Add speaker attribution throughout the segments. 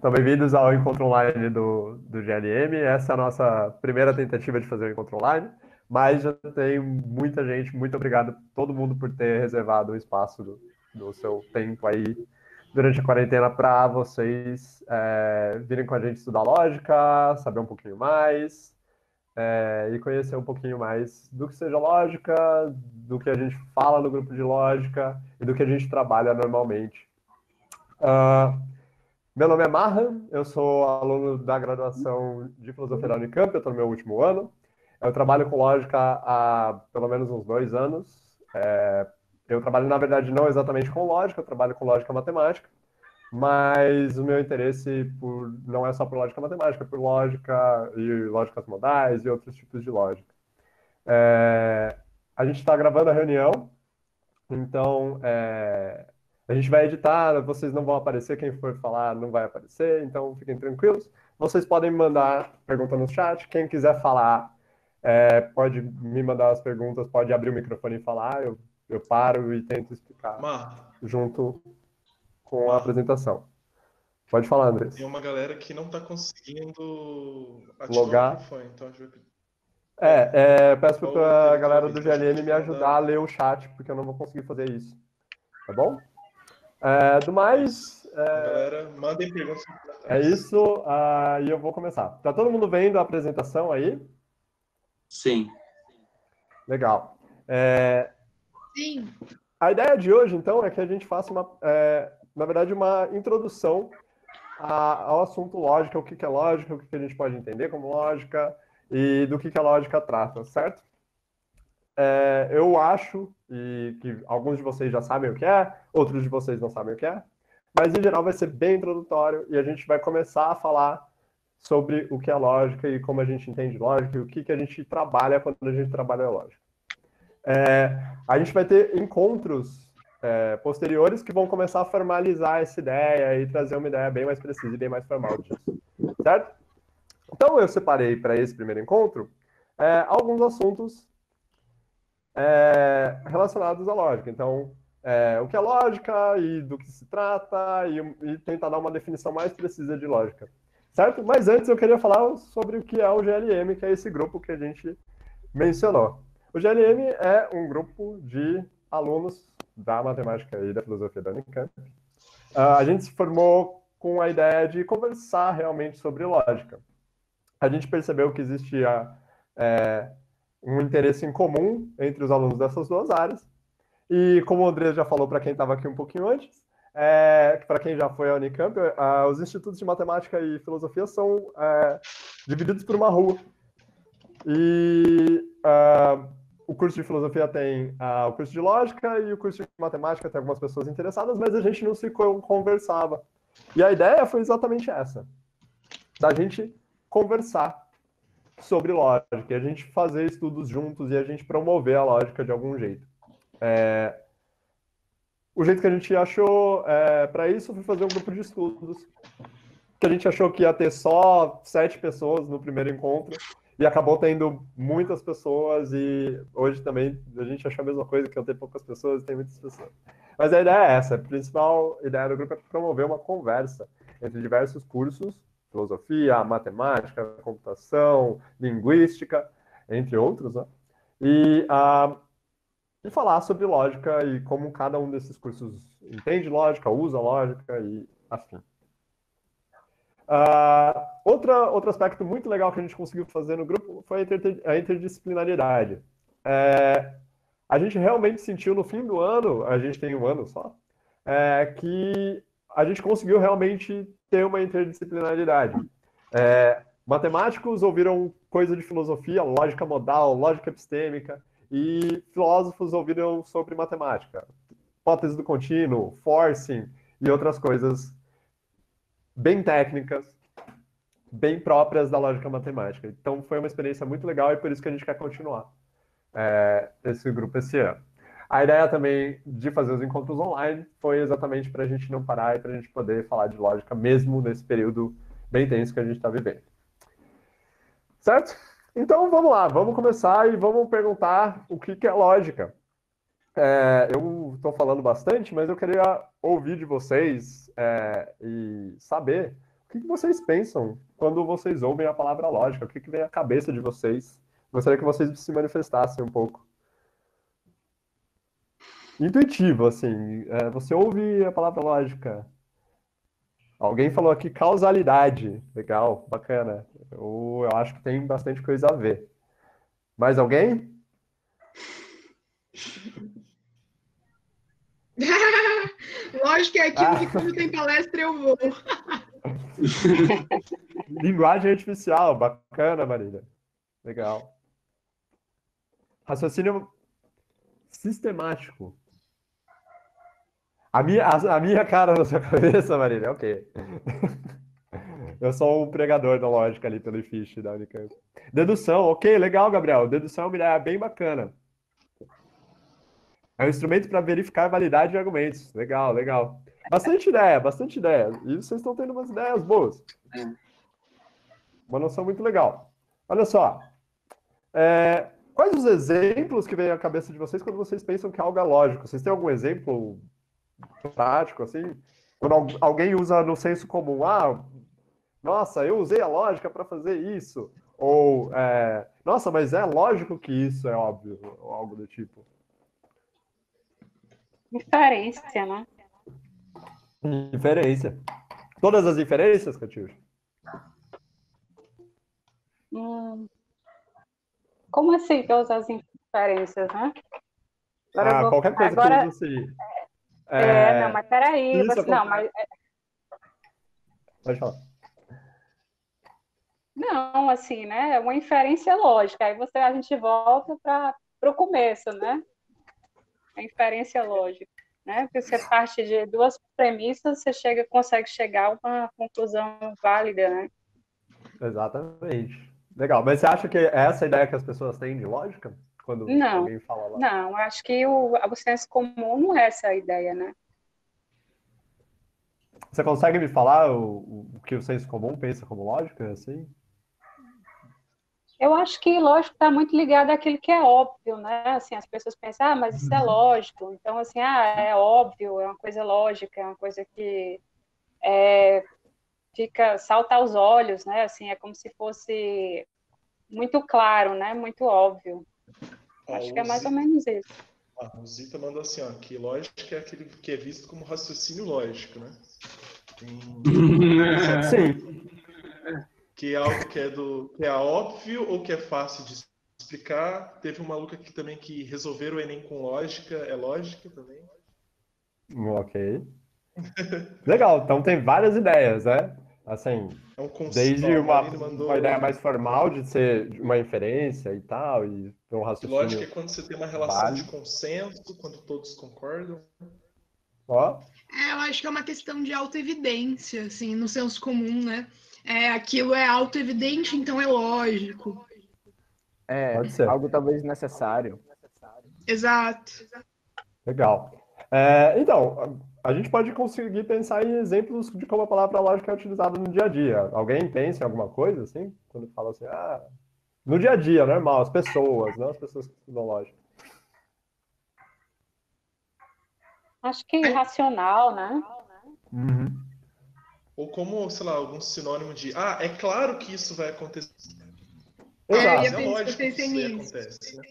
Speaker 1: Então, bem-vindos ao encontro online do GLM. Essa é a nossa primeira tentativa de fazer o encontro online, mas já tem muita gente. Muito obrigado a todo mundo por ter reservado o espaço do seu tempo aí durante a quarentena para vocês virem com a gente estudar lógica, saber um pouquinho mais e conhecer um pouquinho mais do que seja lógica, do que a gente fala no grupo de lógica e do que a gente trabalha normalmente. Meu nome é Marran, eu sou aluno da graduação de Filosofia da Unicamp, eu estou no meu último ano. Eu trabalho com lógica há pelo menos uns 2 anos. Eu trabalho, na verdade, não exatamente com lógica, eu trabalho com lógica matemática, mas o meu interesse não é só por lógica matemática, é por lógica e lógicas modais e outros tipos de lógica. A gente está gravando a reunião, então, a gente vai editar, vocês não vão aparecer, quem for falar não vai aparecer, então fiquem tranquilos. Vocês podem me mandar pergunta no chat, quem quiser falar, pode me mandar as perguntas, pode abrir o microfone e falar, eu paro e tento explicar junto com a apresentação. Pode falar, Andrés.
Speaker 2: Tem uma galera que não está conseguindo ativar o
Speaker 1: Logar.
Speaker 2: microfone, então a gente vai...
Speaker 1: Peço para a galera do GLM me ajudar a ler o chat, porque eu não vou conseguir fazer isso. Tá bom? Do mais...
Speaker 2: Galera, mandem perguntas.
Speaker 1: É isso, e eu vou começar. Tá todo mundo vendo a apresentação aí?
Speaker 3: Sim.
Speaker 1: Legal.
Speaker 4: Sim.
Speaker 1: A ideia de hoje, então, é que a gente faça, na verdade, uma introdução ao assunto lógica, o que é lógica, o que a gente pode entender como lógica e do que a lógica trata, certo? Eu acho que alguns de vocês já sabem o que é, outros de vocês não sabem o que é, mas, em geral, vai ser bem introdutório e a gente vai começar a falar sobre o que é lógica e como a gente entende lógica e o que a gente trabalha quando a gente trabalha lógica. A gente vai ter encontros posteriores que vão começar a formalizar essa ideia e trazer uma ideia bem mais precisa e bem mais formal disso, certo? Então, eu separei para esse primeiro encontro alguns assuntos relacionados à lógica. Então, o que é lógica e do que se trata e tentar dar uma definição mais precisa de lógica, certo? Mas antes eu queria falar sobre o que é o GLM, que é esse grupo que a gente mencionou. O GLM é um grupo de alunos da matemática e da filosofia da Unicamp. A gente se formou com a ideia de conversar realmente sobre lógica. A gente percebeu que existia um interesse em comum entre os alunos dessas duas áreas. E como o André já falou para quem estava aqui um pouquinho antes, para quem já foi à Unicamp, os institutos de matemática e filosofia são divididos por uma rua. E o curso de filosofia tem o curso de lógica e o curso de matemática tem algumas pessoas interessadas, mas a gente não se conversava. E a ideia foi exatamente essa, da gente conversar sobre lógica, e a gente fazer estudos juntos e a gente promover a lógica de algum jeito. O jeito que a gente achou para isso foi fazer um grupo de estudos, que a gente achou que ia ter só 7 pessoas no primeiro encontro, e acabou tendo muitas pessoas, e hoje também a gente achou a mesma coisa, que eu tenho poucas pessoas e tem muitas pessoas. Mas a ideia é essa, a principal ideia do grupo é promover uma conversa entre diversos cursos, filosofia, matemática, computação, linguística, entre outros, né? E falar sobre lógica e como cada um desses cursos entende lógica, usa lógica e afim. Outro aspecto muito legal que a gente conseguiu fazer no grupo foi a interdisciplinaridade. A gente realmente sentiu no fim do ano, a gente tem um ano só, que a gente conseguiu realmente ter uma interdisciplinaridade. Matemáticos ouviram coisa de filosofia, lógica modal, lógica epistêmica, e filósofos ouviram sobre matemática, hipótese do contínuo, forcing e outras coisas bem técnicas, bem próprias da lógica matemática. Então, foi uma experiência muito legal e por isso que a gente quer continuar esse grupo esse ano. A ideia também de fazer os encontros online foi exatamente para a gente não parar e para a gente poder falar de lógica mesmo nesse período bem tenso que a gente está vivendo. Certo? Então, vamos lá. Vamos começar e vamos perguntar o que é lógica. Eu estou falando bastante, mas eu queria ouvir de vocês e saber o que vocês pensam quando vocês ouvem a palavra lógica? O que vem à cabeça de vocês? Gostaria que vocês se manifestassem um pouco. Intuitivo, assim. Você ouve a palavra lógica. Alguém falou aqui causalidade. Legal, bacana. Eu acho que tem bastante coisa a ver. Mais alguém?
Speaker 4: Lógico que é aquilo que quando tem palestra eu vou.
Speaker 1: Linguagem artificial, bacana, Marília. Legal. Raciocínio sistemático. A minha cara na sua cabeça, Marília, ok. Eu sou um pregador da lógica ali pelo IFISH da Unicamp. Dedução, ok, legal, Gabriel. Dedução é uma ideia bem bacana. É um instrumento para verificar a validade de argumentos. Legal, legal. Bastante ideia, bastante ideia. E vocês estão tendo umas ideias boas. Uma noção muito legal. Olha só. Quais os exemplos que vêm à cabeça de vocês quando vocês pensam que algo é lógico? Vocês têm algum exemplo prático, assim? Quando alguém usa no senso comum, nossa, eu usei a lógica para fazer isso. Ou, nossa, mas é lógico que isso é óbvio, ou algo do tipo.
Speaker 5: Inferência, né?
Speaker 1: Inferência. Todas as inferências, Catiuxa?
Speaker 5: Como assim todas as inferências, né?
Speaker 1: Qualquer coisa que usa assim.
Speaker 5: Não, mas peraí. Não, mas...
Speaker 1: Pode falar.
Speaker 5: Não, assim, né? É uma inferência lógica. Aí a gente volta para o começo, né? A inferência lógica, né? Porque você parte de duas premissas, você consegue chegar a uma conclusão válida, né?
Speaker 1: Exatamente. Legal. Mas você acha que é essa a ideia que as pessoas têm de lógica? Quando alguém fala lá?
Speaker 5: Não, acho que o senso comum não é essa a ideia, né?
Speaker 1: Você consegue me falar o que o senso comum pensa como lógica, assim?
Speaker 5: Eu acho que lógico está muito ligado àquilo que é óbvio, né? Assim, as pessoas pensam, mas isso é lógico. Então, assim, é óbvio, é uma coisa lógica, é uma coisa que salta aos olhos, né? Assim, é como se fosse muito claro, né? Muito óbvio. Acho que é mais ou menos isso.
Speaker 2: A Rosita mandou assim, que lógica é aquele que é visto como raciocínio lógico, né?
Speaker 1: Sim.
Speaker 2: Que é algo que é óbvio ou que é fácil de explicar. Teve um maluco aqui também que resolver o Enem com lógica, é lógica também.
Speaker 1: Ok. Legal, então tem várias ideias, né? Assim, desde uma ideia mais formal de ser uma inferência e tal, e um raciocínio.
Speaker 2: Lógica é quando você tem uma relação de consenso, quando todos concordam.
Speaker 4: Eu acho que é uma questão de autoevidência, assim, no senso comum, né? Aquilo é autoevidente, então é lógico.
Speaker 1: Pode ser.
Speaker 6: Algo talvez necessário.
Speaker 4: Exato.
Speaker 1: Legal. Então, a gente pode conseguir pensar em exemplos de como a palavra lógica é utilizada no dia a dia. Alguém pensa em alguma coisa, assim? Quando fala assim, no dia a dia, normal, as pessoas, não as pessoas que estudam lógica.
Speaker 5: Acho que racional, né?
Speaker 1: Uhum.
Speaker 2: Ou como, sei lá, algum sinônimo de é claro que isso vai acontecer.
Speaker 1: Exato.
Speaker 2: É lógico que isso acontece, né?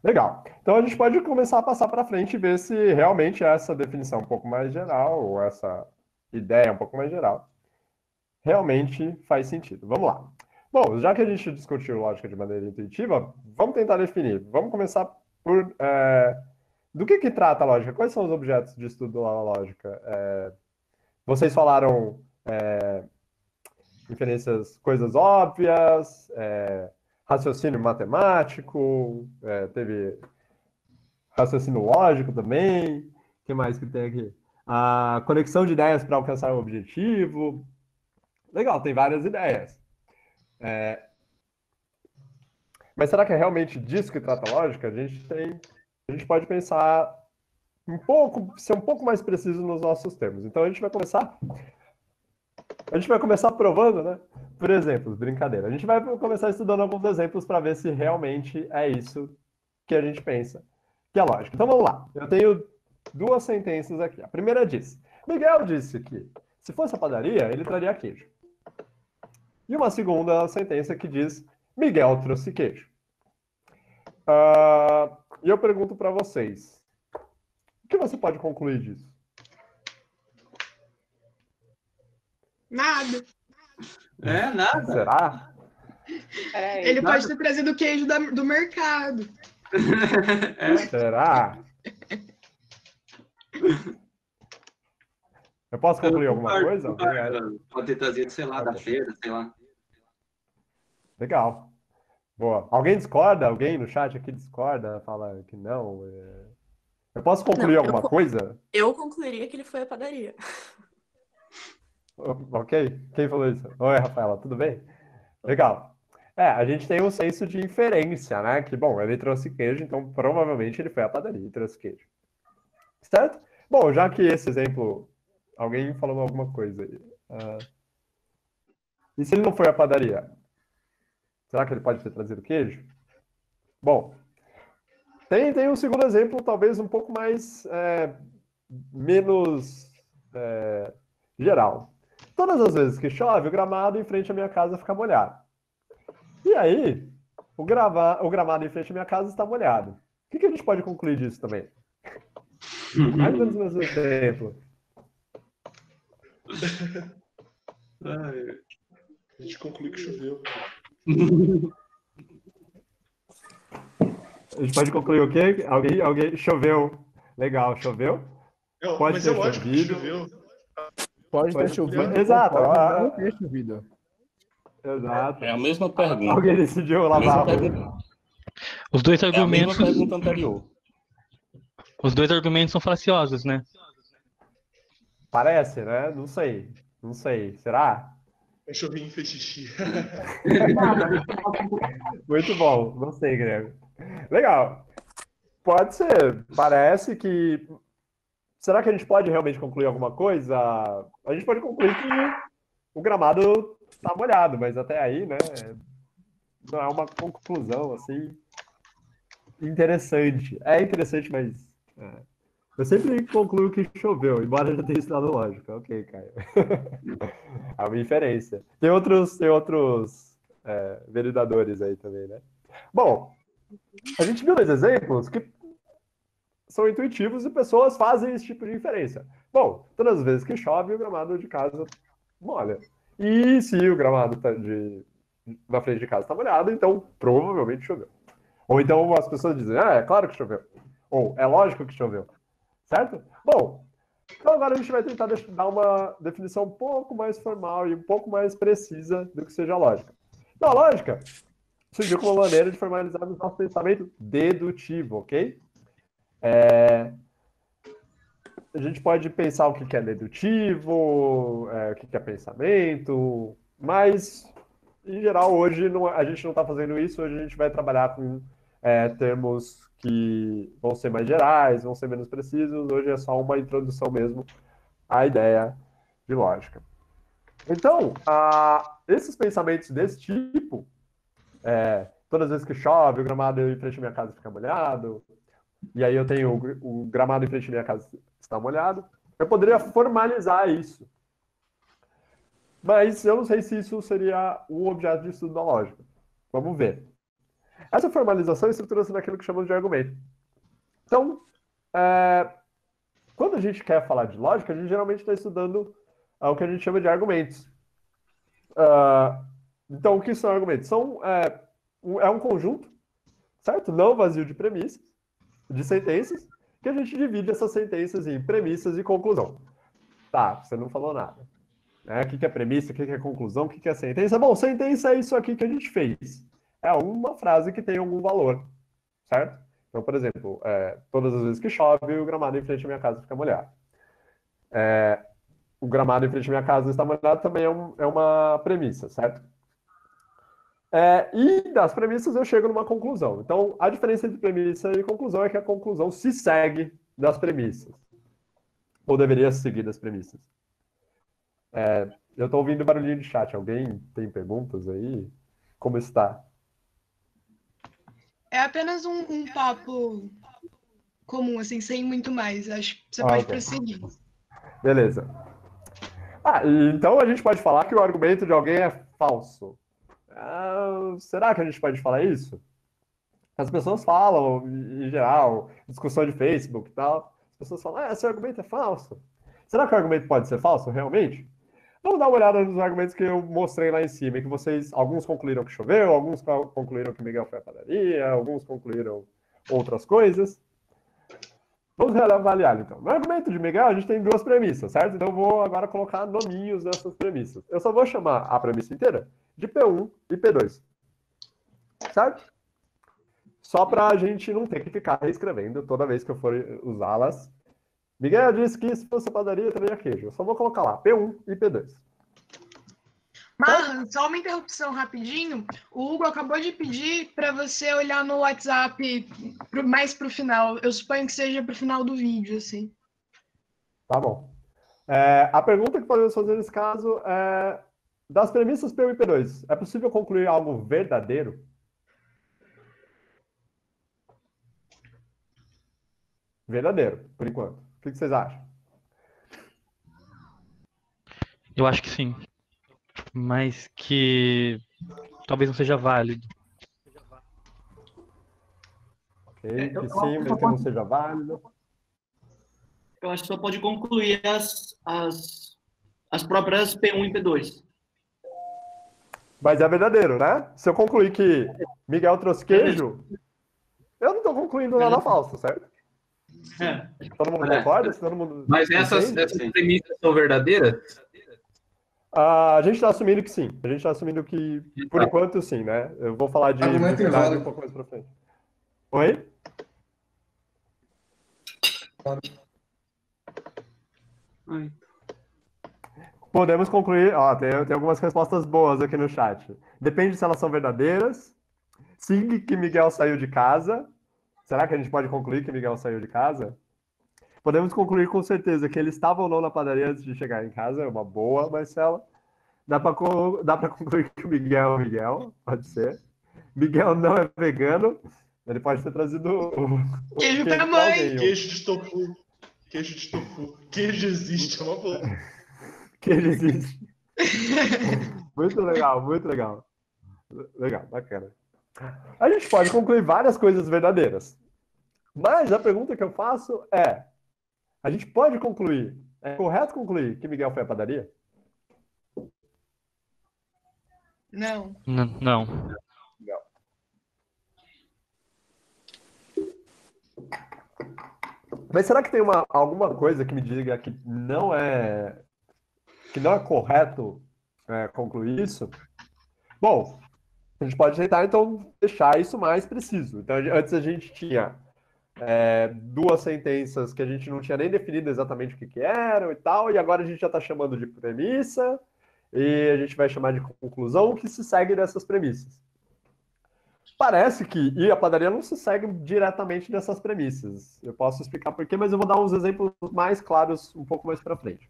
Speaker 1: Legal. Então a gente pode começar a passar para frente e ver se realmente essa definição um pouco mais geral, ou essa ideia um pouco mais geral, realmente faz sentido. Vamos lá. Bom, já que a gente discutiu lógica de maneira intuitiva, vamos tentar definir. Vamos começar por... do que trata a lógica? Quais são os objetos de estudo da lógica? Vocês falaram inferências, coisas óbvias, raciocínio matemático, teve raciocínio lógico também. O que mais que tem aqui? A conexão de ideias para alcançar um objetivo. Legal, tem várias ideias. Mas será que é realmente disso que trata a lógica? A gente pode pensar ser um pouco mais preciso nos nossos termos. Então a gente vai começar provando, né? Por exemplos, brincadeira. A gente vai começar estudando alguns exemplos para ver se realmente é isso que a gente pensa, que é lógica. Então vamos lá. Eu tenho duas sentenças aqui. A primeira diz: Miguel disse que Se fosse a padaria, ele traria queijo. E uma segunda sentença que diz: Miguel trouxe queijo. E eu pergunto para vocês: o que você pode concluir disso?
Speaker 4: Nada.
Speaker 3: Nada.
Speaker 1: Será?
Speaker 4: Ele pode ter trazido queijo do mercado.
Speaker 1: Será? Eu posso concluir alguma coisa?
Speaker 3: Pode ter trazido, sei lá, da feira, sei lá.
Speaker 1: Legal. Boa. Alguém discorda? Alguém no chat aqui discorda? Fala que não? Eu posso concluir alguma coisa?
Speaker 6: Eu concluiria que ele foi à padaria.
Speaker 1: Ok? Quem falou isso? Oi, Rafaela, tudo bem? Legal. A gente tem um senso de inferência, né? Que, bom, ele trouxe queijo, então provavelmente ele foi à padaria e trouxe queijo. Certo? Bom, já que esse exemplo... Alguém falou alguma coisa aí. E se ele não foi à padaria? Será que ele pode ter trazido queijo? Bom, tem um segundo exemplo, talvez um pouco mais... menos geral. Todas as vezes que chove, o gramado em frente à minha casa fica molhado. E aí, o gramado em frente à minha casa está molhado. O que a gente pode concluir disso também? Mais ou menos o mesmo exemplo.
Speaker 2: A gente conclui que choveu.
Speaker 1: A gente pode concluir o quê? Alguém choveu. Legal, choveu?
Speaker 2: Mas é lógico que choveu.
Speaker 7: Pode ter chovido.
Speaker 1: Exato.
Speaker 7: Pode não ter chovido.
Speaker 1: Exato.
Speaker 8: É a mesma pergunta.
Speaker 1: Alguém decidiu lavar.
Speaker 9: Os dois
Speaker 8: É a
Speaker 9: argumentos.
Speaker 8: mesma pergunta anterior.
Speaker 9: Os dois argumentos são falaciosos, né?
Speaker 1: Parece, né? Não sei. Será?
Speaker 2: É chovinho fez xixi.
Speaker 1: Muito bom. Não sei, Grego. Legal. Pode ser. Parece que... Será que a gente pode realmente concluir alguma coisa? A gente pode concluir que o gramado está molhado, mas até aí, né? Não é uma conclusão, assim, interessante. É interessante, mas... Eu sempre concluo que choveu, embora já tenha estudado lógica. Ok, Caio. É uma inferência. Tem outros validadores aí também, né? Bom, a gente viu dois exemplos que são intuitivos e pessoas fazem esse tipo de inferência. Bom, todas as vezes que chove, o gramado de casa molha. E se o gramado na frente de casa está molhado, então provavelmente choveu. Ou então as pessoas dizem, é claro que choveu. Ou é lógico que choveu. Certo? Bom, então agora a gente vai tentar dar uma definição um pouco mais formal e um pouco mais precisa do que seja a lógica. Então, a lógica surgiu como uma maneira de formalizarmos nosso pensamento dedutivo, ok? A gente pode pensar o que é dedutivo, o que é pensamento, mas, em geral, hoje a gente não está fazendo isso, hoje a gente vai trabalhar com termos que vão ser mais gerais, vão ser menos precisos, hoje é só uma introdução mesmo à ideia de lógica. Então, esses pensamentos desse tipo, todas as vezes que chove, o gramado em frente à minha casa fica molhado, e aí eu tenho o gramado em frente à minha casa está molhado, eu poderia formalizar isso. Mas eu não sei se isso seria o objeto de estudo da lógica. Vamos ver. Essa formalização estrutura-se naquilo que chamamos de argumento. Então, quando a gente quer falar de lógica, a gente geralmente está estudando o que a gente chama de argumentos. Então, o que são argumentos? É um conjunto, certo? Não vazio de premissas, de sentenças, que a gente divide essas sentenças em premissas e conclusão. Tá, você não falou nada. O que é premissa, o que é conclusão, o que é sentença? Bom, sentença é isso aqui que a gente fez. É uma frase que tem algum valor, certo? Então, por exemplo, todas as vezes que chove, o gramado em frente à minha casa fica molhado. O gramado em frente à minha casa está molhado também é uma premissa, certo? E das premissas eu chego numa conclusão. Então, a diferença entre premissa e conclusão é que a conclusão se segue das premissas. Ou deveria seguir das premissas. Eu estou ouvindo barulhinho de chat. Alguém tem perguntas aí? Como está?
Speaker 4: É apenas um papo comum, assim, sem muito mais. Acho que você pode prosseguir.
Speaker 1: Beleza. Então a gente pode falar que o argumento de alguém é falso. Será que a gente pode falar isso? As pessoas falam, em geral, discussão de Facebook e tal, as pessoas falam, esse argumento é falso. Será que o argumento pode ser falso, realmente? Vamos dar uma olhada nos argumentos que eu mostrei lá em cima, que alguns concluíram que choveu, alguns concluíram que Miguel foi à padaria, alguns concluíram outras coisas. Vamos avaliar, então. No argumento de Miguel, a gente tem duas premissas, certo? Então eu vou agora colocar nominhos nessas premissas. Eu só vou chamar a premissa inteira de P1 e P2. Certo? Só para a gente não ter que ficar reescrevendo toda vez que eu for usá-las. Miguel disse que se fosse padaria, teria queijo. Eu só vou colocar lá P1 e P2.
Speaker 4: Marlon, só uma interrupção rapidinho. O Hugo acabou de pedir para você olhar no WhatsApp mais para o final. Eu suponho que seja para o final do vídeo, assim.
Speaker 1: Tá bom. A pergunta que podemos fazer nesse caso é: das premissas P1 e P2, é possível concluir algo verdadeiro? Verdadeiro, por enquanto. O que vocês acham?
Speaker 9: Eu acho que sim. Mas que talvez não seja válido.
Speaker 1: Ok, que sim, mas que não seja válido.
Speaker 8: Eu acho que só pode concluir as próprias P1 e P2.
Speaker 1: Mas é verdadeiro, né? Se eu concluir que Miguel trouxe queijo, eu não estou concluindo nada falso, certo? Todo mundo concorda? Todo mundo
Speaker 10: mas essas premissas são verdadeiras?
Speaker 1: A gente está assumindo que sim. A gente está assumindo que, por enquanto, sim, né? Eu vou falar de verdade um pouco mais para frente. Oi? Podemos concluir. Tem algumas respostas boas aqui no chat. Depende se elas são verdadeiras. Sim, que Miguel saiu de casa. Será que a gente pode concluir que Miguel saiu de casa? Podemos concluir com certeza que ele estava ou não na padaria antes de chegar em casa. É uma boa, Marcela. Dá para concluir que o Miguel é o Miguel. Pode ser. Miguel não é vegano. Ele pode ter trazido o
Speaker 4: queijo para mãe.
Speaker 2: Queijo de tofu. Queijo de tofu. Queijo existe, é uma boa.
Speaker 1: Queijo existe. Muito legal, muito legal. Legal, bacana. A gente pode concluir várias coisas verdadeiras. Mas a pergunta que eu faço é: a gente pode concluir, é correto concluir que Miguel foi à padaria?
Speaker 4: Não.
Speaker 9: Não.
Speaker 1: Mas será que tem alguma coisa que me diga que não é correto concluir isso? Bom, a gente pode tentar, então, deixar isso mais preciso. Então, antes a gente tinha duas sentenças que a gente não tinha nem definido exatamente o que eram e tal, e agora a gente já está chamando de premissa, e a gente vai chamar de conclusão, que se segue dessas premissas. Parece que ir à padaria não se segue diretamente dessas premissas. Eu posso explicar por quê, mas eu vou dar uns exemplos mais claros um pouco mais para frente.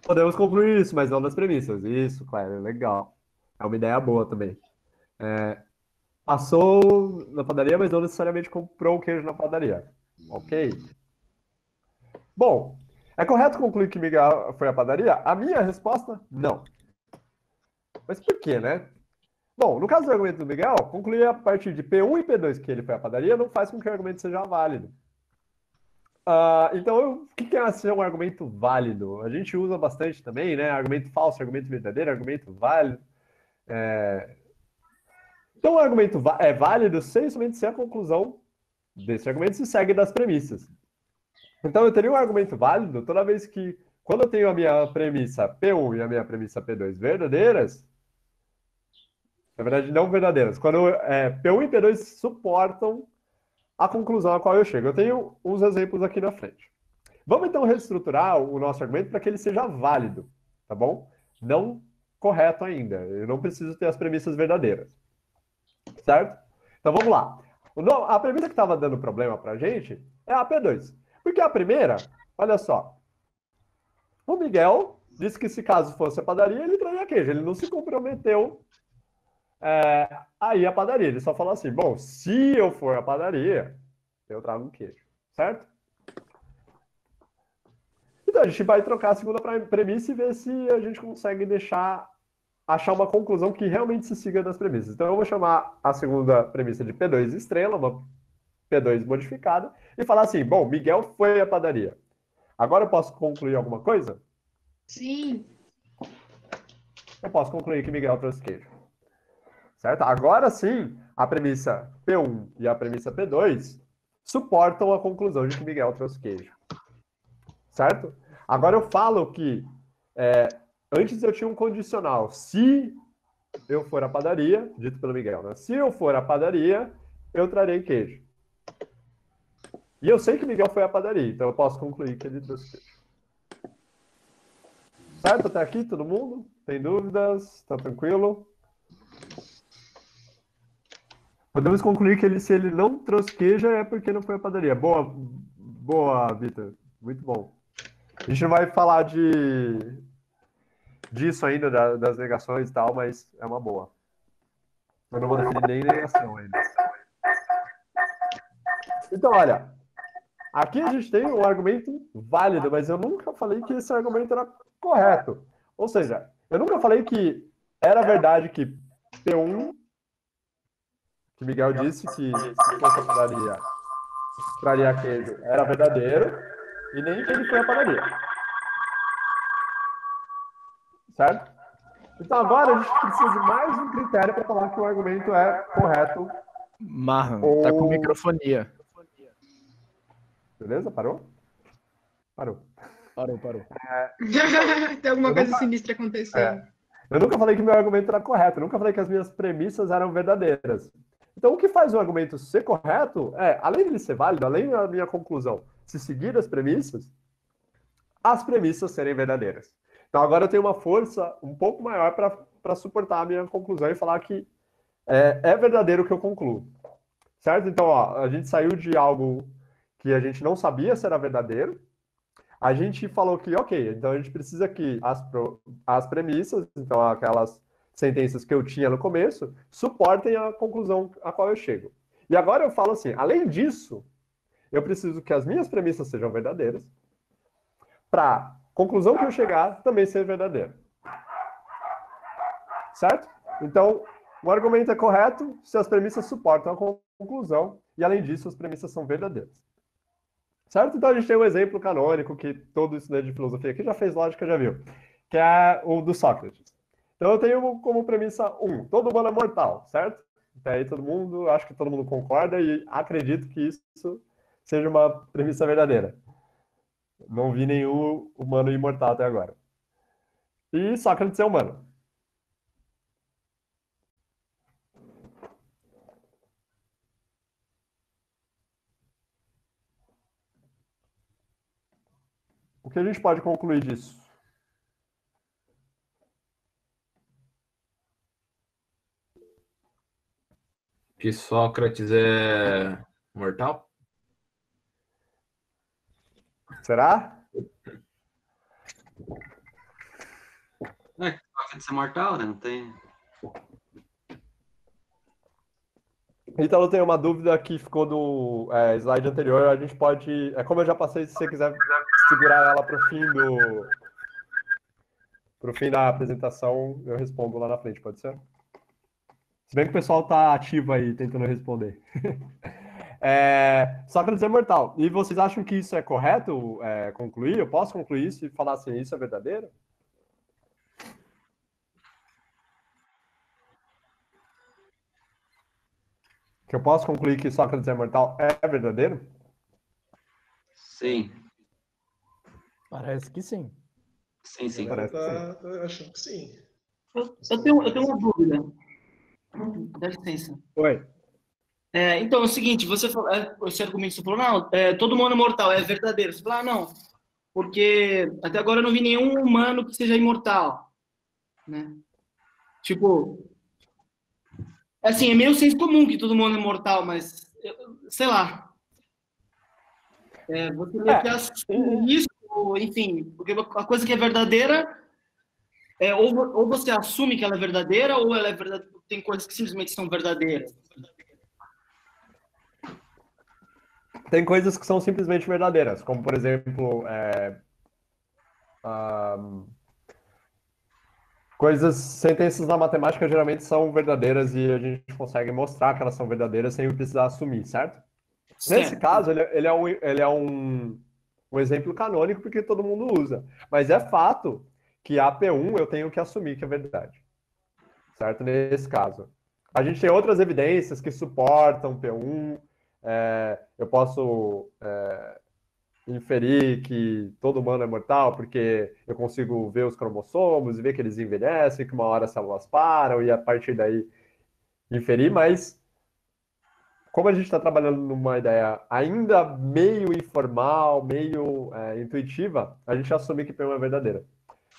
Speaker 1: Podemos concluir isso, mas não das premissas. Isso, claro, legal. É uma ideia boa também. Passou na padaria, mas não necessariamente comprou o queijo na padaria. Ok? Bom, é correto concluir que Miguel foi à padaria? A minha resposta, não. Mas por quê, né? Bom, no caso do argumento do Miguel, concluir a partir de P1 e P2 que ele foi à padaria não faz com que o argumento seja válido. Então, o que é ser um argumento válido? A gente usa bastante também, né? Argumento falso, argumento verdadeiro, argumento válido. Então, o argumento é válido somente se a conclusão desse argumento se segue das premissas. Então, eu teria um argumento válido toda vez que, quando eu tenho a minha premissa P1 e a minha premissa P2 verdadeiras, na verdade, não verdadeiras, quando P1 e P2 suportam a conclusão a qual eu chego. Eu tenho uns exemplos aqui na frente. Vamos, então, reestruturar o nosso argumento para que ele seja válido, tá bom? Não correto ainda. Eu não preciso ter as premissas verdadeiras. Certo? Então, vamos lá. A premissa que estava dando problema para a gente é a P2. Porque a primeira, olha só. O Miguel disse que se caso fosse a padaria, ele traria queijo. Ele não se comprometeu aí a padaria. Ele só falou assim, bom, se eu for à padaria, eu trago um queijo. Certo? Então, Então, a gente vai trocar a segunda premissa e ver se a gente consegue achar uma conclusão que realmente se siga das premissas. Então, eu vou chamar a segunda premissa de P2 estrela, uma P2 modificada, e falar assim, bom, Miguel foi à padaria. Agora eu posso concluir alguma coisa?
Speaker 4: Sim.
Speaker 1: Eu posso concluir que Miguel trouxe queijo. Certo? Agora sim, a premissa P1 e a premissa P2 suportam a conclusão de que Miguel trouxe queijo. Certo? Agora eu falo que antes eu tinha um condicional. Se eu for à padaria, dito pelo Miguel, né? Se eu for à padaria, eu trarei queijo. E eu sei que Miguel foi à padaria, então eu posso concluir que ele trouxe queijo. Certo? Até aqui, todo mundo? Tem dúvidas? Tá tranquilo? Podemos concluir que se ele não trouxe queijo é porque não foi à padaria. Boa, Vitor. Muito bom. A gente não vai falar disso ainda, das negações e tal, mas é uma boa. Eu não vou definir nem negação ainda. Então, olha, aqui a gente tem um argumento válido, mas eu nunca falei que esse argumento era correto. Ou seja, eu nunca falei que era verdade que P1, que Miguel disse que se fosse a padaria, traria queijo, era verdadeiro, e nem que ele foi à padaria. Certo? Então agora a gente precisa de mais um critério para falar que o argumento é correto.
Speaker 7: Marran, tá com microfonia.
Speaker 1: Beleza? Parou? Parou.
Speaker 4: Tem alguma coisa sinistra acontecendo.
Speaker 1: Eu nunca falei que meu argumento era correto, eu nunca falei que as minhas premissas eram verdadeiras. Então, o que faz o argumento ser correto é, além de ele ser válido, além da minha conclusão se seguir as premissas serem verdadeiras. Então, agora eu tenho uma força um pouco maior para suportar a minha conclusão e falar que é verdadeiro o que eu concluo. Certo? Então, ó, a gente saiu de algo que a gente não sabia se era verdadeiro. A gente falou que, ok, então a gente precisa que as premissas, então aquelas sentenças que eu tinha no começo, suportem a conclusão a qual eu chego. E agora eu falo assim, além disso, eu preciso que as minhas premissas sejam verdadeiras, para a conclusão que eu chegar também ser verdadeira. Certo? Então, o argumento é correto se as premissas suportam a conclusão, e além disso, as premissas são verdadeiras. Certo? Então a gente tem um exemplo canônico que todo estudante de filosofia que já fez lógica já viu, que é o do Sócrates. Então eu tenho como premissa 1, todo humano é mortal, certo? Até aí acho que todo mundo concorda e acredito que isso seja uma premissa verdadeira. Não vi nenhum humano imortal até agora. E Sócrates é humano. O que a gente pode concluir disso?
Speaker 10: Que Sócrates é mortal?
Speaker 1: Será?
Speaker 3: Sócrates é mortal, né? Não tem...
Speaker 1: Então eu tenho uma dúvida que ficou do slide anterior, a gente pode... como eu já passei, se você quiser segurar ela para o fim da apresentação, eu respondo lá na frente, pode ser? Se bem que o pessoal está ativo aí, tentando responder. Sócrates é mortal. E vocês acham que isso é correto concluir? Eu posso concluir isso e falar assim, isso é verdadeiro? Que eu posso concluir que Sócrates é mortal é verdadeiro?
Speaker 3: Sim.
Speaker 7: Parece que sim.
Speaker 3: Sim.
Speaker 2: Acho que sim.
Speaker 8: Eu tenho uma dúvida. Dá licença.
Speaker 1: Oi.
Speaker 8: Então, é o seguinte, você falou, esse argumento você falou, não, todo mundo é mortal, é verdadeiro. Você falou, não, porque até agora eu não vi nenhum humano que seja imortal, né? Tipo, assim, é meio senso comum que todo mundo é mortal, mas, sei lá. Você meio que assume isso, enfim, porque a coisa que é verdadeira, ou você assume que ela é verdadeira, ou ela é verdadeira, tem coisas que simplesmente são verdadeiras.
Speaker 1: Tem coisas que são simplesmente verdadeiras, como, por exemplo, sentenças na matemática geralmente são verdadeiras e a gente consegue mostrar que elas são verdadeiras sem precisar assumir, certo? Nesse caso, ele é um exemplo canônico porque todo mundo usa. Mas é fato que a P1 eu tenho que assumir que é verdade. Certo? Nesse caso. A gente tem outras evidências que suportam P1. Eu posso inferir que todo humano é mortal porque eu consigo ver os cromossomos e ver que eles envelhecem, que uma hora as células param e a partir daí inferir, mas como a gente está trabalhando numa ideia ainda meio informal, meio intuitiva, a gente assume que P1 é verdadeira.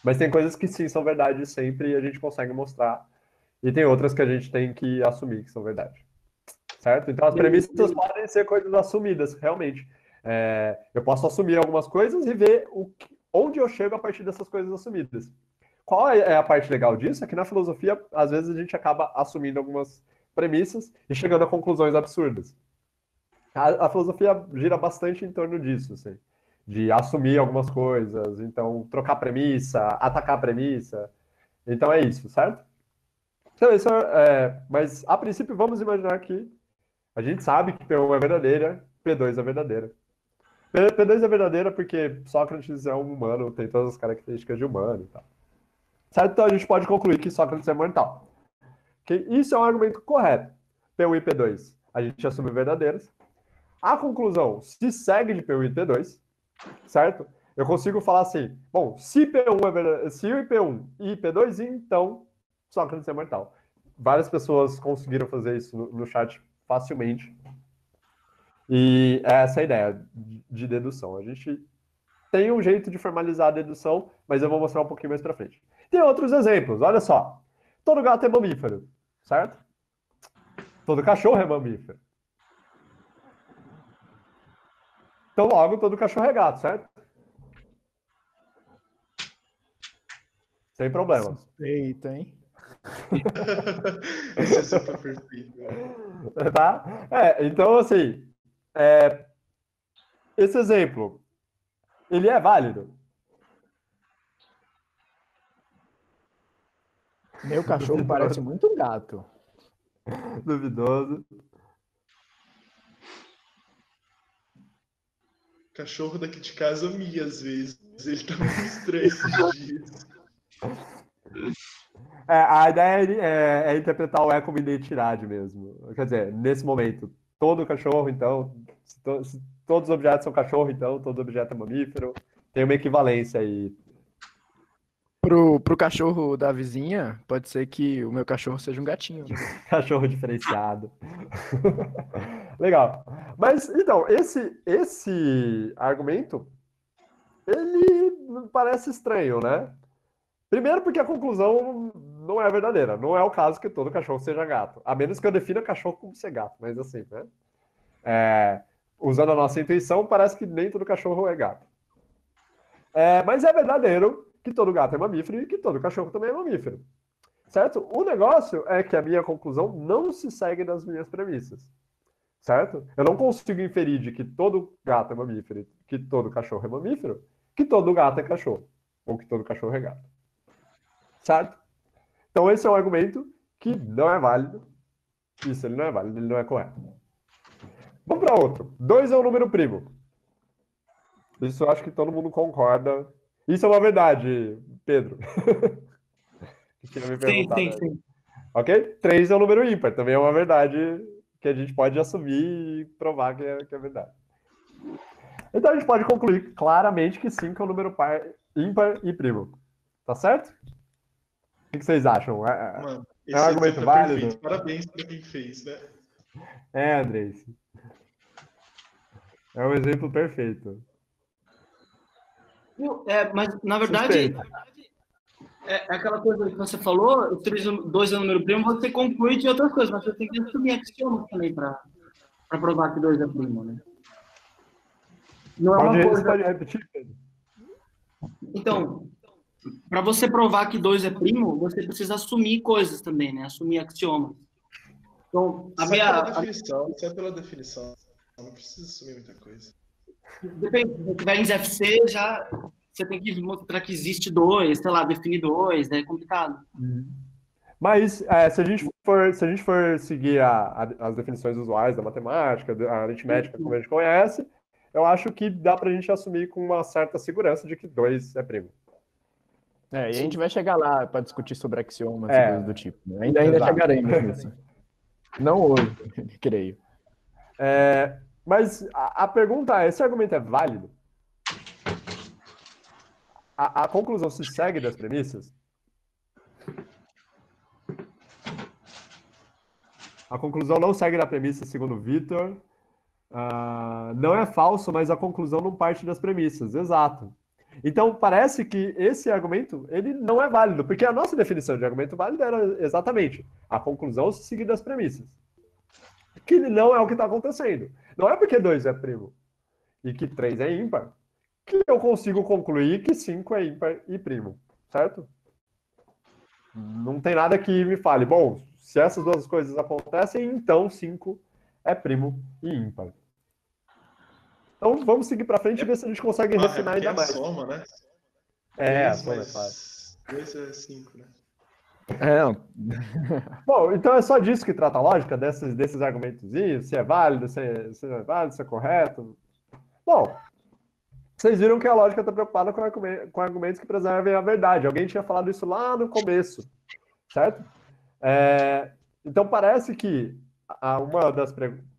Speaker 1: Mas tem coisas que sim são verdade sempre e a gente consegue mostrar. E tem outras que a gente tem que assumir que são verdade. Certo? Então as premissas podem ser coisas assumidas, realmente. Eu posso assumir algumas coisas e ver onde eu chego a partir dessas coisas assumidas. Qual é a parte legal disso? É que na filosofia, às vezes, a gente acaba assumindo algumas premissas e chegando a conclusões absurdas. A filosofia gira bastante em torno disso, assim, de assumir algumas coisas, então trocar premissa, atacar premissa. Então é isso, certo? Então isso mas a princípio vamos imaginar que a gente sabe que P1 é verdadeira, P2 é verdadeira. P2 é verdadeira porque Sócrates é um humano, tem todas as características de humano e tal. Certo? Então a gente pode concluir que Sócrates é mortal. Okay? Isso é um argumento correto. P1 e P2 a gente assume verdadeiras. A conclusão se segue de P1 e P2, certo? Eu consigo falar assim, bom, se P1 é verdadeiro, se P1 e P2, então Sócrates é mortal. Várias pessoas conseguiram fazer isso no chat facilmente. E essa é a ideia de dedução. A gente tem um jeito de formalizar a dedução, mas eu vou mostrar um pouquinho mais pra frente. Tem outros exemplos, olha só. Todo gato é mamífero, certo? Todo cachorro é mamífero. Então, logo, todo cachorro é gato, certo? Sem problema.
Speaker 7: Suspeito, hein?
Speaker 2: Esse é super perfeito.
Speaker 1: Tá? Então, assim, esse exemplo, ele é válido?
Speaker 7: Meu cachorro parece muito um gato.
Speaker 1: Duvidoso.
Speaker 2: Cachorro daqui de casa mia às vezes. Ele tá muito estranho esses dias.
Speaker 1: A ideia é interpretar o E como identidade mesmo. Quer dizer, nesse momento, todo cachorro, então, se todos os objetos são cachorro, então, todo objeto é mamífero. Tem uma equivalência aí.
Speaker 7: Pro cachorro da vizinha, pode ser que o meu cachorro seja um gatinho.
Speaker 1: Cachorro diferenciado. Legal. Mas, então, esse argumento, ele parece estranho, né? Primeiro porque a conclusão não é verdadeira. Não é o caso que todo cachorro seja gato. A menos que eu defina cachorro como ser gato. Mas assim, né? Usando a nossa intuição, parece que nem todo cachorro é gato. Mas é verdadeiro que todo gato é mamífero e que todo cachorro também é mamífero. Certo? O negócio é que a minha conclusão não se segue nas minhas premissas. Certo? Eu não consigo inferir de que todo gato é mamífero, que todo cachorro é mamífero, que todo gato é cachorro. Ou que todo cachorro é gato. Certo? Então esse é um argumento que não é válido. Isso, ele não é válido, ele não é correto. Vamos para outro. 2 é um número primo. Isso eu acho que todo mundo concorda. Isso é uma verdade, Pedro.
Speaker 8: Sim.
Speaker 1: Ok? 3 é um número ímpar. Também é uma verdade que a gente pode assumir e provar que é verdade. Então a gente pode concluir claramente que 5 é um número ímpar e primo. Tá certo? O que vocês acham?
Speaker 2: Mano,
Speaker 1: é um argumento válido?
Speaker 2: Perfeito. Parabéns para quem fez, né?
Speaker 1: Andrés. É um exemplo perfeito.
Speaker 8: Mas, na verdade, é aquela coisa que você falou, 2 é um número primo, você conclui de outras coisas, mas você tem que assumir axiomas também para provar que 2 é primo, né? Não é uma coisa...
Speaker 1: Pode repetir, Pedro?
Speaker 8: Então, para você provar que 2 é primo, você precisa assumir coisas também, né? Assumir axiomas. Então,
Speaker 2: sai pela definição. Não precisa assumir muita coisa.
Speaker 8: Depende, se tiver em ZFC, já você tem que mostrar que existe dois, sei lá, definir dois, é complicado.
Speaker 1: Mas se a gente for seguir as definições usuais da matemática, a aritmética, como a gente conhece, eu acho que dá pra gente assumir com uma certa segurança de que 2 é primo.
Speaker 7: E a gente vai chegar lá para discutir sobre axiomas e
Speaker 1: É.
Speaker 7: coisas do tipo. Né? Ainda
Speaker 1: Exato.
Speaker 7: chegaremos nisso. Não hoje, creio.
Speaker 1: Mas a pergunta é, esse argumento é válido? A conclusão se segue das premissas? A conclusão não segue da premissa, segundo o Vitor. Não é falso, mas a conclusão não parte das premissas. Exato. Então, parece que esse argumento ele não é válido, porque a nossa definição de argumento válido era exatamente a conclusão se seguir das premissas. Que não é o que está acontecendo. Não é porque 2 é primo e que 3 é ímpar que eu consigo concluir que 5 é ímpar e primo, certo? Não tem nada que me fale, bom, se essas duas coisas acontecem, então 5 é primo e ímpar. Então vamos seguir para frente e ver se a gente consegue refinar ainda mais.
Speaker 2: Soma, né?
Speaker 1: A soma é fácil.
Speaker 2: 2 é 5, né?
Speaker 1: Bom, então é só disso que trata a lógica, desses argumentos, se é válido, se não é válido, se é correto. Bom, vocês viram que a lógica está preocupada com argumentos que preservem a verdade. Alguém tinha falado isso lá no começo, certo? Então parece que uma das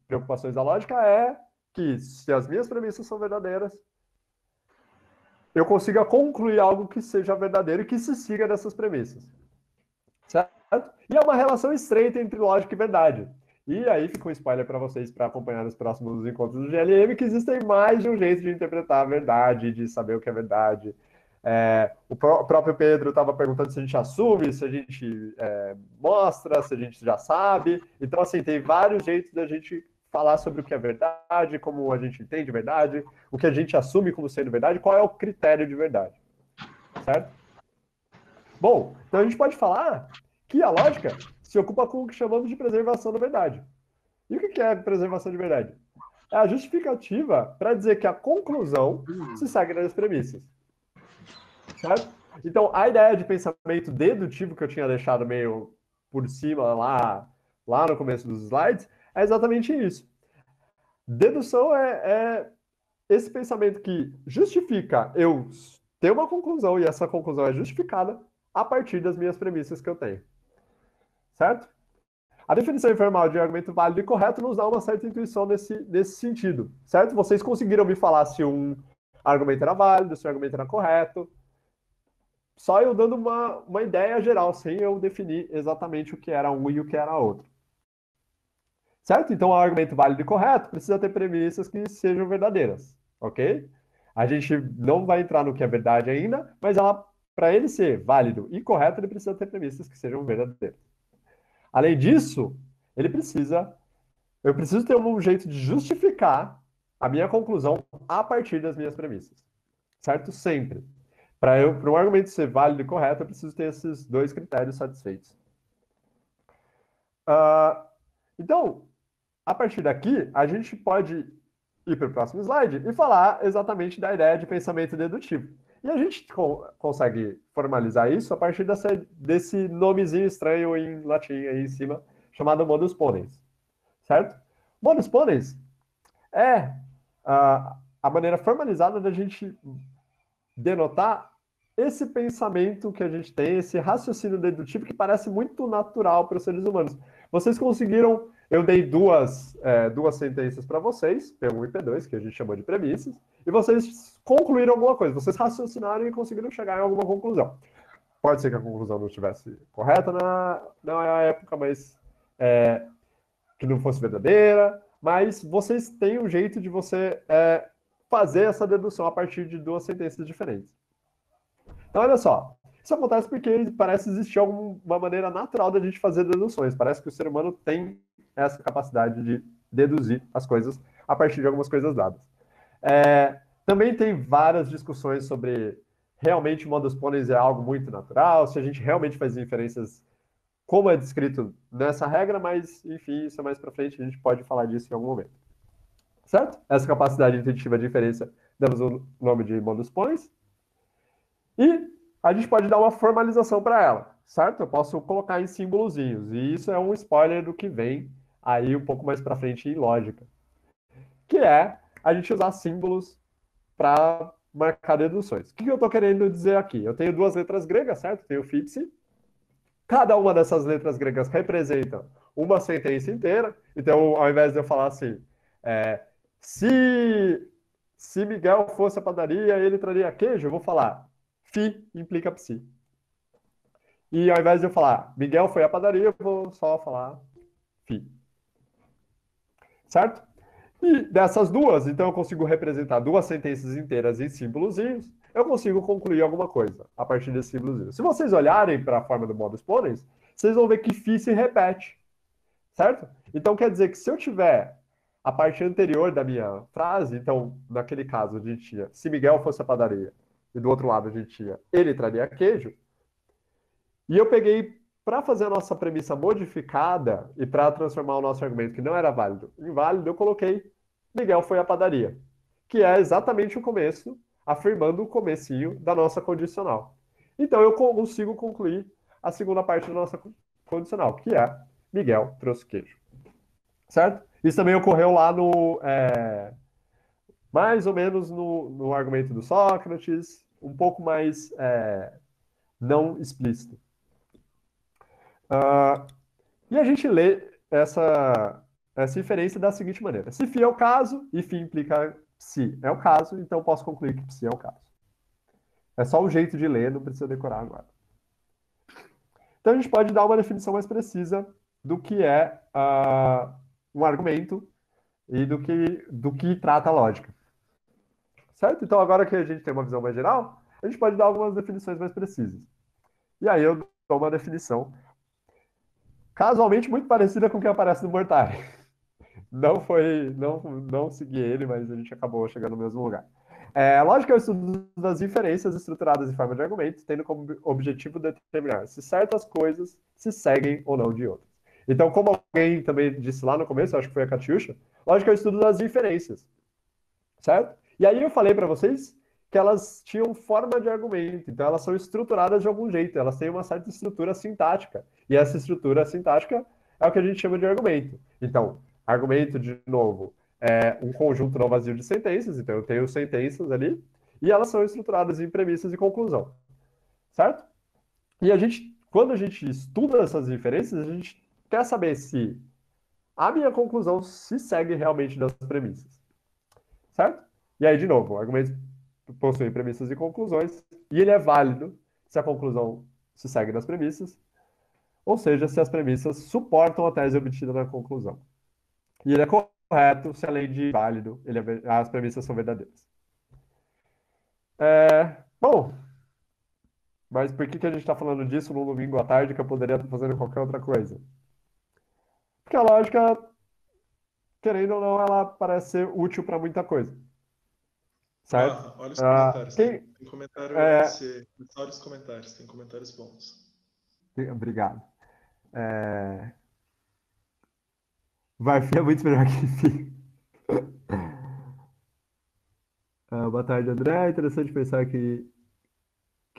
Speaker 1: preocupações da lógica é que se as minhas premissas são verdadeiras, eu consiga concluir algo que seja verdadeiro e que se siga dessas premissas. Certo? E é uma relação estreita entre lógica e verdade. E aí fica um spoiler para vocês para acompanhar nos próximos encontros do GLM, que existem mais de um jeito de interpretar a verdade, de saber o que é verdade. O próprio Pedro estava perguntando se a gente assume, se a gente mostra, se a gente já sabe. Então, assim, tem vários jeitos da gente falar sobre o que é verdade, como a gente entende verdade, o que a gente assume como sendo verdade, qual é o critério de verdade. Certo? Bom, então a gente pode falar que a lógica se ocupa com o que chamamos de preservação da verdade. E o que é preservação de verdade? É a justificativa para dizer que a conclusão se segue das premissas. Certo? Então, a ideia de pensamento dedutivo que eu tinha deixado meio por cima lá no começo dos slides é exatamente isso. Dedução é esse pensamento que justifica eu ter uma conclusão e essa conclusão é justificada a partir das minhas premissas que eu tenho. Certo? A definição informal de argumento válido e correto nos dá uma certa intuição nesse sentido. Certo? Vocês conseguiram me falar se um argumento era válido, se o argumento era correto. Só eu dando uma ideia geral, sem eu definir exatamente o que era um e o que era outro. Certo? Então, o argumento válido e correto precisa ter premissas que sejam verdadeiras. Ok? A gente não vai entrar no que é verdade ainda, mas para ele ser válido e correto, ele precisa ter premissas que sejam verdadeiras. Além disso, eu preciso ter um jeito de justificar a minha conclusão a partir das minhas premissas. Certo? Sempre. Para um argumento ser válido e correto, eu preciso ter esses 2 critérios satisfeitos. Então, a partir daqui, a gente pode ir para o próximo slide e falar exatamente da ideia de pensamento dedutivo. E a gente consegue formalizar isso a partir desse nomezinho estranho em latim aí em cima, chamado modus ponens. Certo? Modus ponens é a maneira formalizada da gente denotar esse pensamento que a gente tem, esse raciocínio dedutivo que parece muito natural para os seres humanos. Vocês conseguiram... Eu dei duas sentenças para vocês, P1 e P2, que a gente chamou de premissas, e vocês concluíram alguma coisa, vocês raciocinaram e conseguiram chegar em alguma conclusão. Pode ser que a conclusão não estivesse correta na época, mas que não fosse verdadeira, mas vocês têm um jeito de você fazer essa dedução a partir de 2 sentenças diferentes. Então, olha só, isso acontece porque parece existir alguma maneira natural da gente fazer deduções, parece que o ser humano tem essa capacidade de deduzir as coisas a partir de algumas coisas dadas. Também tem várias discussões sobre realmente o modus ponens é algo muito natural, se a gente realmente faz inferências como é descrito nessa regra, mas, enfim, isso é mais para frente, a gente pode falar disso em algum momento. Certo? Essa capacidade intuitiva de inferência damos o nome de modus ponens. E a gente pode dar uma formalização para ela, certo? Eu posso colocar em símbolozinhos. E isso é um spoiler do que vem aí um pouco mais para frente em lógica. Que é a gente usar símbolos para marcar deduções. O que eu estou querendo dizer aqui? Eu tenho duas letras gregas, certo? Tenho FIPSE. Cada uma dessas letras gregas representa uma sentença inteira. Então, ao invés de eu falar assim, se Miguel fosse à padaria, ele traria queijo, eu vou falar fi implica psi. E ao invés de eu falar Miguel foi à padaria, eu vou só falar fi. Certo? E dessas duas, então eu consigo representar duas sentenças inteiras em símbolozinhos, eu consigo concluir alguma coisa a partir desses símbolozinhos. Se vocês olharem para a forma do modus ponens, vocês vão ver que fi se repete. Certo? Então quer dizer que se eu tiver a parte anterior da minha frase, então, naquele caso, a gente tinha se Miguel fosse à padaria, e do outro lado a gente tinha ele traria queijo, e eu peguei, para fazer a nossa premissa modificada e para transformar o nosso argumento que não era válido em válido, eu coloquei Miguel foi à padaria, que é exatamente o começo, afirmando o comecinho da nossa condicional. Então eu consigo concluir a segunda parte da nossa condicional, que é Miguel trouxe queijo. Certo? Isso também ocorreu lá no... mais ou menos no argumento do Sócrates, um pouco mais não explícito. E a gente lê essa inferência da seguinte maneira. Se φ é o caso, e φ implica psi é o caso, então eu posso concluir que psi é o caso. É só um jeito de ler, não precisa decorar agora. Então a gente pode dar uma definição mais precisa do que é um argumento e do que trata a lógica. Certo? Então agora que a gente tem uma visão mais geral, a gente pode dar algumas definições mais precisas. E aí eu dou uma definição casualmente muito parecida com o que aparece no Mortari. Não segui ele, mas a gente acabou chegando no mesmo lugar. Lógica é o estudo das inferências estruturadas em forma de argumentos, tendo como objetivo determinar se certas coisas se seguem ou não de outras. Então, como alguém também disse lá no começo, acho que foi a Katiusha, lógica é o estudo das inferências. Certo? E aí eu falei para vocês que elas tinham forma de argumento, então elas são estruturadas de algum jeito, elas têm uma certa estrutura sintática. E essa estrutura sintática é o que a gente chama de argumento. Então, argumento, de novo, é um conjunto não vazio de sentenças, então eu tenho sentenças ali, e elas são estruturadas em premissas e conclusão. Certo? E quando a gente estuda essas inferências, a gente quer saber se a minha conclusão se segue realmente das premissas. Certo? E aí, de novo, o argumento possui premissas e conclusões, e ele é válido se a conclusão se segue das premissas, ou seja, se as premissas suportam a tese obtida na conclusão. E ele é correto se, além de válido, as premissas são verdadeiras. Bom, mas por que a gente está falando disso num domingo à tarde que eu poderia estar fazendo qualquer outra coisa? Porque a lógica, querendo ou não, ela parece ser útil para muita coisa. Certo?
Speaker 2: Olha os comentários. Tem comentário olha os comentários, tem comentários bons.
Speaker 1: Obrigado. Varfi é muito melhor que Fi. Boa tarde, André. É interessante pensar que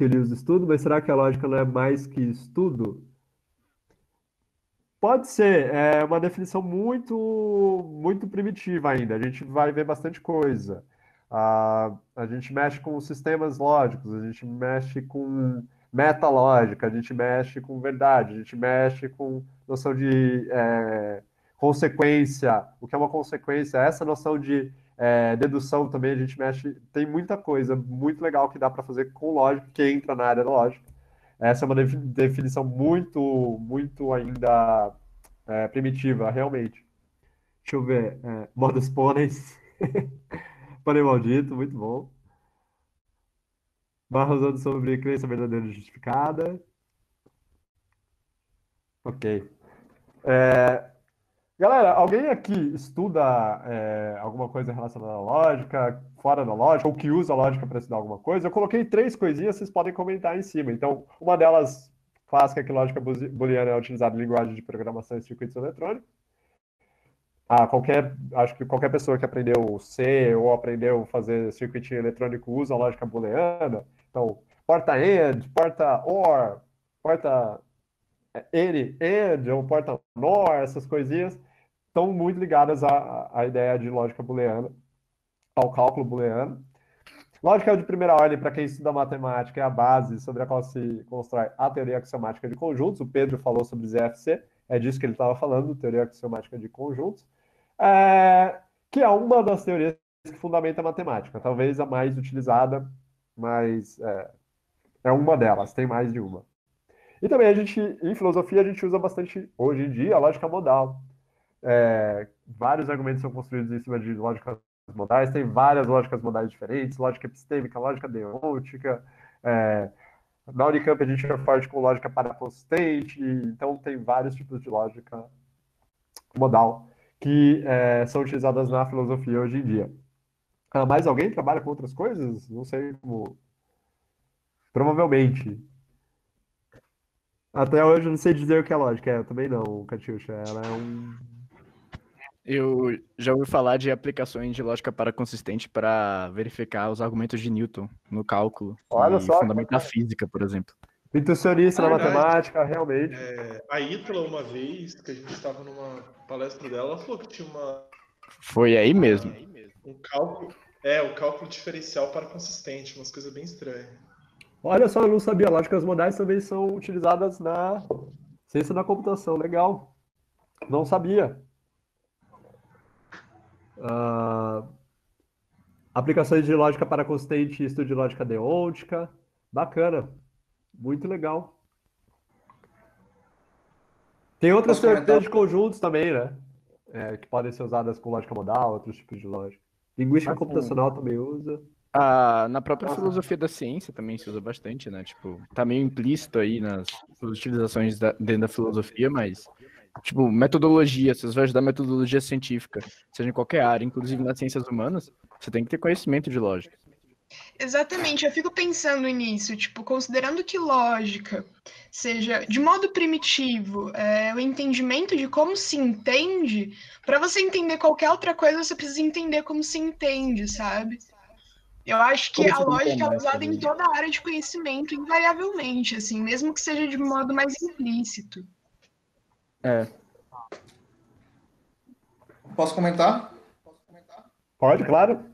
Speaker 1: ele usa estudo, mas será que a lógica não é mais que estudo? Pode ser. É uma definição muito, muito primitiva ainda. A gente vai ver bastante coisa. A gente mexe com sistemas lógicos, a gente mexe com metalógica, a gente mexe com verdade, a gente mexe com noção de consequência. O que é uma consequência? Essa noção de dedução também, a gente mexe. Tem muita coisa muito legal que dá para fazer com lógica, que entra na área da lógica. Essa é uma definição muito, muito ainda primitiva, realmente. Deixa eu ver. Modus ponens. Porém maldito, muito bom. Barra usando sobre crença verdadeira justificada. Ok. Galera, alguém aqui estuda alguma coisa relacionada à lógica, fora da lógica, ou que usa a lógica para estudar alguma coisa? Eu coloquei 3 coisinhas, vocês podem comentar em cima. Então, uma delas, clássica, é que lógica booleana é utilizada em linguagem de programação e circuitos eletrônicos. Acho que qualquer pessoa que aprendeu C ou aprendeu a fazer circuitinho eletrônico usa a lógica booleana. Então, porta AND, porta OR, porta AND ou porta NOR, essas coisinhas, estão muito ligadas à ideia de lógica booleana, ao cálculo booleano. Lógica de primeira ordem, para quem estuda matemática, é a base sobre a qual se constrói a teoria axiomática de conjuntos. O Pedro falou sobre ZFC, é disso que ele estava falando, teoria axiomática de conjuntos, que é uma das teorias que fundamenta a matemática, talvez a mais utilizada, mas é uma delas, tem mais de uma. E também em filosofia, a gente usa bastante, hoje em dia, a lógica modal. Vários argumentos são construídos em cima de lógicas modais, tem várias lógicas modais diferentes, lógica epistêmica, lógica deôntica. Na Unicamp a gente é forte com lógica paraconsistente, então tem vários tipos de lógica modal que são utilizadas na filosofia hoje em dia. Mais alguém trabalha com outras coisas? Não sei como... Provavelmente. Até hoje eu não sei dizer o que é lógica. Eu também não, Catiuxa. Ela é um...
Speaker 7: Eu já ouvi falar de aplicações de lógica paraconsistente para verificar os argumentos de Newton no cálculo
Speaker 1: Olha
Speaker 7: e
Speaker 1: só,
Speaker 7: fundamentar a física, por exemplo.
Speaker 1: intuicionista na
Speaker 2: Verdade.
Speaker 1: matemática, realmente.
Speaker 2: A Ítala, uma vez, que a gente estava numa palestra dela, ela falou que tinha
Speaker 7: Foi aí mesmo.
Speaker 2: um cálculo, o cálculo diferencial para consistente, umas coisas bem estranhas.
Speaker 1: Olha só, eu não sabia. Lógicas modais também são utilizadas na ciência da computação. Legal. Não sabia. Aplicações de lógica paraconsistente e estudo de lógica deôntica. Bacana. Muito legal. Tem outras
Speaker 11: Posso comentar?
Speaker 1: teorias de conjuntos também, né? Que podem ser usadas com lógica modal, outros tipos de lógica. Linguística
Speaker 7: Assim,
Speaker 1: computacional também usa.
Speaker 7: Na própria filosofia da ciência também se usa bastante, né? Tipo, tá meio implícito aí nas utilizações dentro da filosofia, mas, tipo, metodologia, se você vai ajudar metodologia científica, seja em qualquer área, inclusive nas ciências humanas, você tem que ter conhecimento de lógica.
Speaker 4: Exatamente, eu fico pensando nisso, tipo, considerando que lógica seja, de modo primitivo, o entendimento de como se entende, para você entender qualquer outra coisa, você precisa entender como se entende, sabe? Eu acho que a lógica é usada em toda a área de conhecimento, invariavelmente, assim, mesmo que seja de modo mais implícito.
Speaker 11: Posso comentar?
Speaker 1: Pode, claro.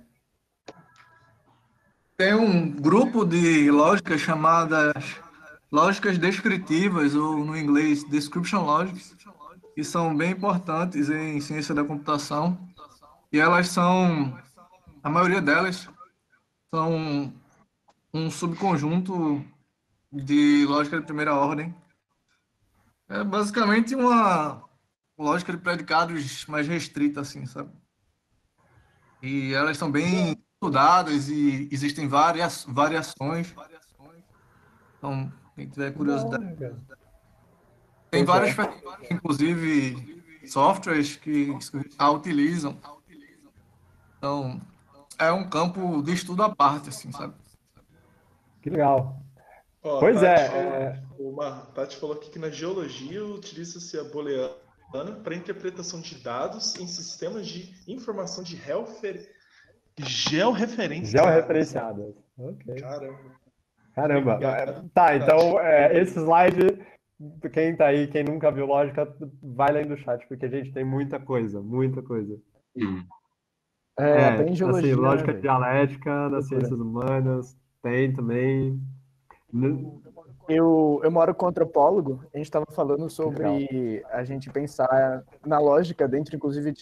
Speaker 11: Tem um grupo de lógicas chamadas lógicas descritivas, ou no inglês, description logics, que são bem importantes em ciência da computação. E elas são, a maioria delas, são um subconjunto de lógica de primeira ordem. É basicamente uma lógica de predicados mais restrita, assim, sabe? E elas são bem estudadas e existem várias variações. Então, quem tiver curiosidade. Tem várias ferramentas, inclusive softwares que a utilizam. Então, é um campo de estudo à parte, assim, sabe?
Speaker 1: Que legal.
Speaker 2: Pois Tati falou aqui que na geologia utiliza-se a booleana para interpretação de dados em sistemas de informação de georreferência.
Speaker 1: Georreferenciadas. Ok. Caramba.
Speaker 2: Obrigado.
Speaker 1: Tá, então, esse slide, quem tá aí, quem nunca viu lógica, vai lendo o chat, porque a gente tem muita coisa, muita coisa.
Speaker 7: Tem geologia,
Speaker 1: assim, lógica
Speaker 7: né,
Speaker 1: dialética das ciências humanas, tem também.
Speaker 7: Eu moro com um antropólogo, a gente estava falando sobre a gente pensar na lógica dentro, inclusive,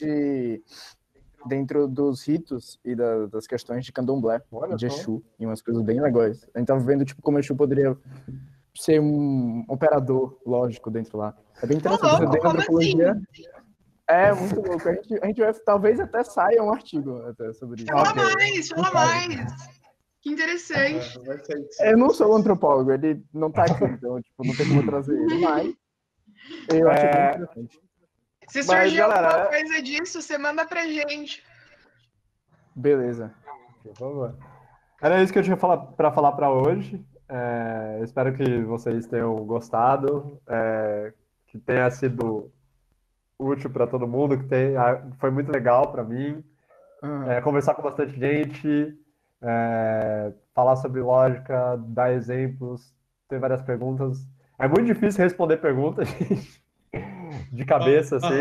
Speaker 7: dentro dos ritos e das questões de candomblé, de Exu, e umas coisas bem legais. A gente estava vendo, tipo, como Exu poderia ser um operador lógico dentro lá. É bem interessante. Dentro da antropologia.
Speaker 4: Assim?
Speaker 7: É muito louco. A gente vai, talvez até saia um artigo até sobre isso.
Speaker 4: Fala mais. Que interessante.
Speaker 7: Eu não sou um antropólogo, ele não tá aqui, então, tipo, não tem como trazer ele, mas eu acho bem interessante.
Speaker 4: Se surgir alguma coisa disso, você manda pra gente.
Speaker 7: Beleza.
Speaker 1: Por favor. Era isso que eu tinha para falar para hoje. Espero que vocês tenham gostado, que tenha sido útil para todo mundo, foi muito legal para mim conversar com bastante gente. falar sobre lógica, dar exemplos, ter várias perguntas. É muito difícil responder perguntas de cabeça, assim.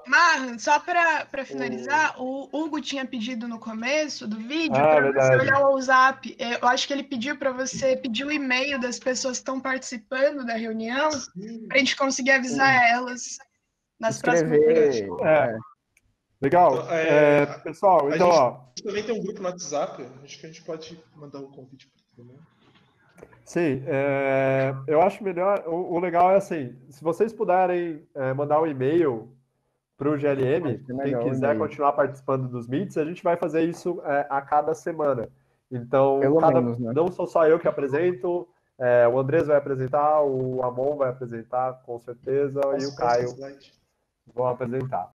Speaker 4: Marlon, só para finalizar, o Hugo tinha pedido no começo do vídeo para você
Speaker 1: verdade.
Speaker 4: olhar o WhatsApp. Eu acho que ele pediu para você pedir o e-mail das pessoas que estão participando da reunião, para a gente conseguir avisar elas nas próximas
Speaker 7: Escrever.
Speaker 1: Legal. Pessoal, então,
Speaker 2: a
Speaker 1: ó.
Speaker 2: gente também tem um grupo no WhatsApp, acho que a gente pode mandar um convite para todo mundo.
Speaker 1: Sim, eu acho melhor. O legal é assim: se vocês puderem mandar um e-mail para o GLM, quem quiser continuar participando dos Meets, a gente vai fazer isso a cada semana. Então,
Speaker 7: menos, né?
Speaker 1: Não sou só eu que apresento, o Andrés vai apresentar, o Amon vai apresentar, com certeza, e o Caio vão apresentar.